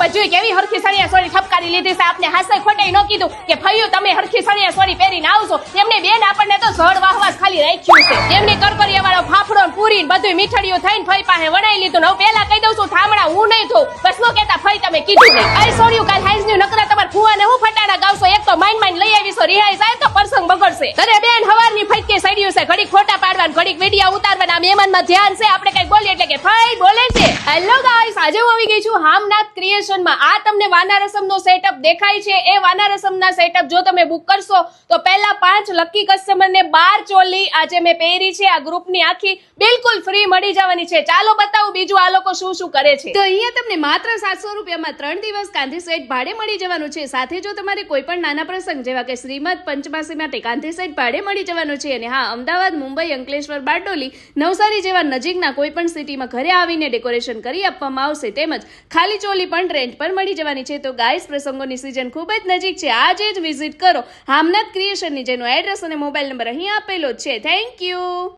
બધું કેવી હરખી સણિયા સોરી ઠપકારી લીધી છે. આપને હાસે ખોટે ન કીધું કે ફઈયું તમે હરખી સણિયા સોરી પહેરીને આવશો. એમને બેન આપણને તો જળ વાહવા ખાલી રાખ્યું છે. એમની કરકરિયા વાળો ફાફડો પૂરી બધું મીઠડીયું થઈને ફઈ પાસે વણાઈ લીધું. હવે પેલા કહી દઉં છું થામણા હું નહીં થઉં. બસ નો કેતા ફઈ તમે કીધું નહીં. અરે સોર્યું કાલ હાઈઝની નકરા તમાર ફુવાને હું ફટાડા ગાવશો. એક તો માઈન લઈ આવીશો રિહાઈ જાય તો પ્રસંગ બગડશે. અરે બેન હવારની ફટકે સડ્યું છે. ઘડીક ફોટા પાડવાના ઘડીક વિડિયો ઉતારવાના. મહેમાનમાં ધ્યાન છે. આપણે કઈ બોલીએ એટલે કે ફઈ બોલે છે. હેલો ગાઈસ, આજે હું આવી ગઈ છું હામનાથ ક્રિએશનમાં. આ તમને વાના રસમનો સેટઅપ દેખાય છે. એ વાના રસમના સેટઅપ જો તમે બુક કરશો તો પહેલા 5 લકી કસ્ટમરને 12 ચોલી આજે મેં પહેરી છે. આ ગ્રુપની આખી બિલકુલ ફ્રી મળી જવાની છે. ચાલો બતાવું બીજું આ લોકો શું શું કરે છે. તો અહીંયા તમને માત્ર 700 રૂપિયામાં 3 દિવસ કાંધી સેટ ભાડે મળી જવાનું છે. સાથે જો તમારે કોઈ પણ નાના પ્રસંગ જેવા કે શ્રીમદ પંચમાસી માટે કાંધી સેટ ભાડે મળી જવાનું છે. અને હા, અમદાવાદ, મુંબઈ, અંકલેશ્વર, બારડોલી, નવસારી જેવા નજીકના કોઈ પણ સિટીમાં ઘરે આવીને ડેકોરેશન કરી આપવામાં આવશે. તેમજ ખાલી ચોલી પણ રેન્ટ પર મળી જવાની છે. તો ગાઈસ, પ્રસંગોની સિઝન ખૂબ જ નજીક છે. આજે જ વિઝિટ કરો હામનાથ ક્રિએશનની, જેનો એડ્રેસ અને મોબાઈલ નંબર અહીં આપેલો છે. Thank you.